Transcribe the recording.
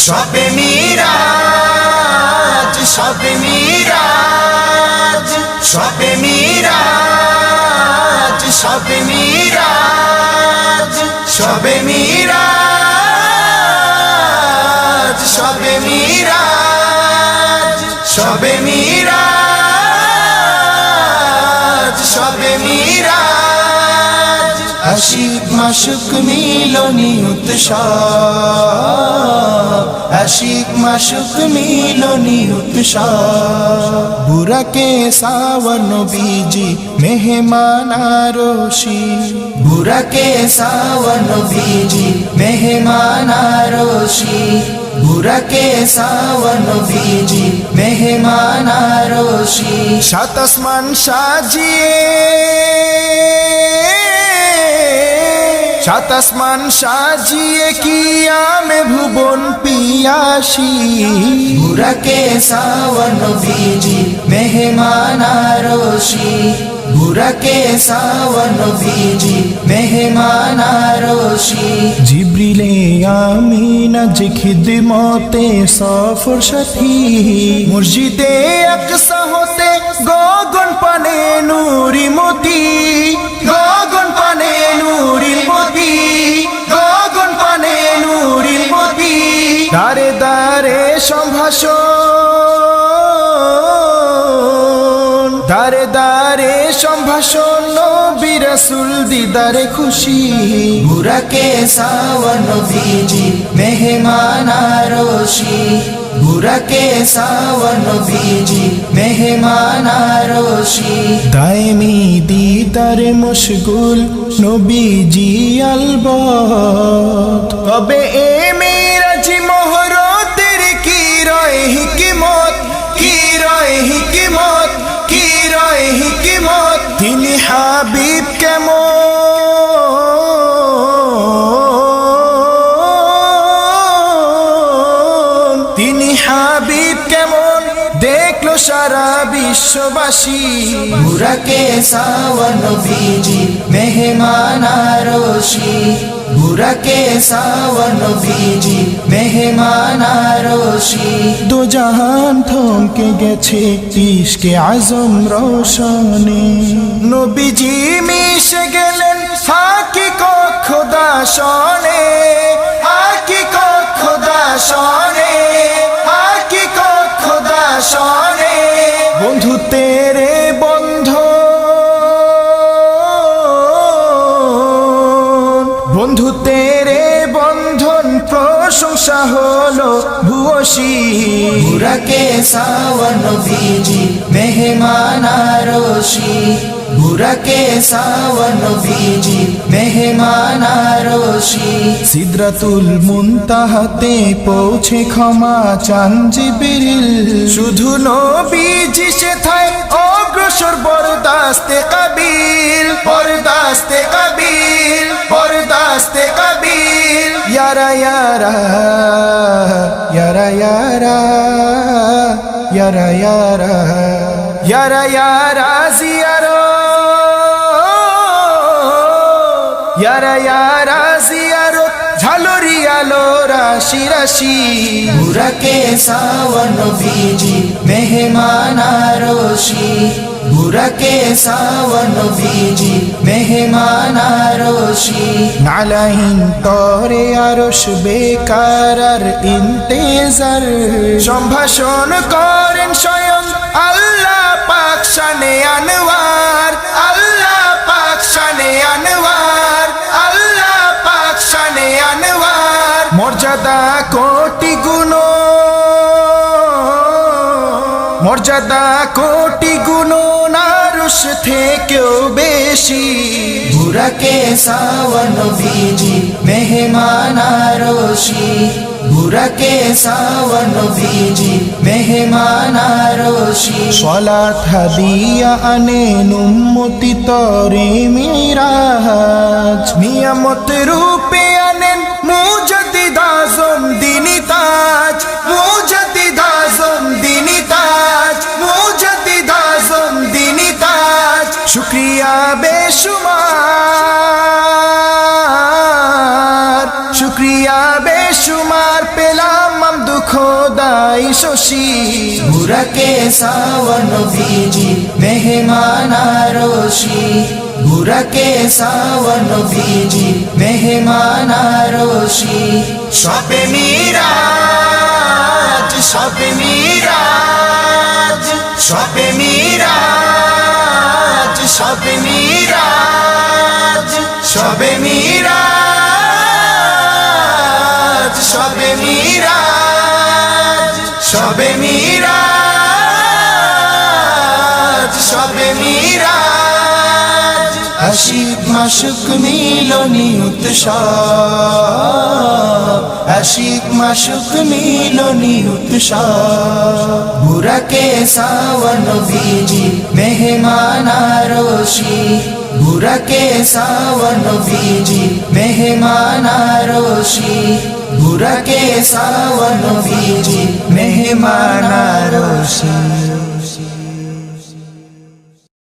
শবে মিরাজ, শবে মিরাজ, শবে মিরাজ, শবে মিরাজ, শবে মিরাজ, শবে মিরাজ, শবে মিরাজ, শবে মিরাজ। আশিক মাশুক মিলনী উৎসব, আশিক মাশুক মিলনী উৎসব। বুরাকে সাওয়ার নবীজি মেহমান আরশি, বুরাকে সাওয়ার নবীজি মেহমান আরশি, বুরাকে সাওয়ার নবীজি মেহমান আরশি। সাত আসমান সাজিয়ে, সাত আসমান সাজিয়ে কিয়ামে ভুবন পিয়াসী। বুরাকে সাওয়ার নবীজি মেহমান আরশি, বুরাকে সাওয়ার নবীজি মেহমান আরশি। জিবরিলে আমিন আজ খিদমতে সফর সাথী, মসজিদে আকসা হতে গগন পানে নূরি মতি, গগন পানে নূরি মতি, গগন পানে নূরি মতি। দারে দারে সম্ভাষণ, দারে দারে সম্ভাষণ, নবী রাসূল দিদারে খুশি। বুরাকে সাওয়ার নবীজি মেহমান আরশি, বুরাকে সাওয়ার নবীজি মেহমান আরশি। দাইমি দিদারে মশগুল নবীজি আলবত, তবে এ মিরাজি মোহরতের কি রয় হিকমত, কি রয় হিকমত, কি রয় হিকমত। তিনি হাবিব কেমন, তিনি হাবিব কেমন দেখলো সারা বিশ্ববাসী। বুরাকে সাওয়ার নবীজি মেহমান আরশি, বুরাকে সাওয়ার নবীজি মেহমান আরশি। দো জাহান থমকে গেছে ইশকে আজম রোশনে, নবীজি মিশে গেলেন হাকিকত খোদা শনে, হাকিকত খোদা শনে, হাকিকত খোদা শনে। বন্ধু তেরে বন্ধন, বন্ধু তেরে বন্ধন প্রশংসা হলো ভূয়সী। বুরাকে সাওয়ার নবীজি মেহমান আরশি, বুরাকে সাওয়ার নবীজি মেহমান আরশি। সিদরাতুল মুনতাহাতে পৌঁছে ক্ষমা চান জিবরিল, শুধু নবীজি সেথায় অগ্রসর বরদাস্তে কাবিল, বরদাস্তে কাবিল, বরদাস্তে কাবিল। ইয়ারা ইয়ারা, ইয়ারা ইয়ারা, ইয়ারা ইয়ারা, ইয়ারা ইয়ারা জিয়ারো, ইয়ারা ইয়ারা জিয়ারো ঝালরি আলো রাশি রাশি। বুরাকে সাওয়ার নবীজি মেহমান আরশি, বুরাকে সাওয়ার নবীজি মেহমান আরশি। নালাইন তরে আরশ বেকারার ইন্তেজার, সম্ভাষণ করেন স্বয়ং আল্লাহ পাক শানে আনওয়ার, আল্লাহ পাক শানে আনওয়ার, আল্লাহ পাক শানে আনওয়ার। মর্যাদা কোটি গুণ, মর্যাদা কোটি গুণ আরশ থেকেও বেশি। বুরাকে সাওয়ার নবীজি মেহমান আরশি, বুরাকে সাওয়ার নবীজি মেহমান আরশি। সালাত হাদিয়া আনেন উম্মতি তরে মিরাজ, নিয়ামত রূপে আনেন মুজাদ্দিদ আজম দিনী তাজ, মুজাদ্দিদ আজম দিনী তাজ, মুজাদ্দিদ আজম দিনী তাজ। শুকরিয়া বেশুমার, শুকরিয়া বেশুমার পেলাম খোদাই শশী বুরাকে সাওয়ান নবীজি মেহমান আরশি বুরাকে সাওয়ান নবীজি মেহমান আরশি শবে মিরাজ শবে মিরাজ শবে মিরাজ শবে মিরাজ শবে মিরাজ শবে মিরাজ শবে মিরাজ শবে মিরাজ আশিক মাশুক মিলনী উৎসব আশিক মাশুক মিলনী উৎসব বুরাকে সাওয়ান নবীজি মেহমান আরশি বুরাকে সাওয়ান নবীজি মেহমান আরশি বুরাকে সাওয়ান নবীজি মেহমান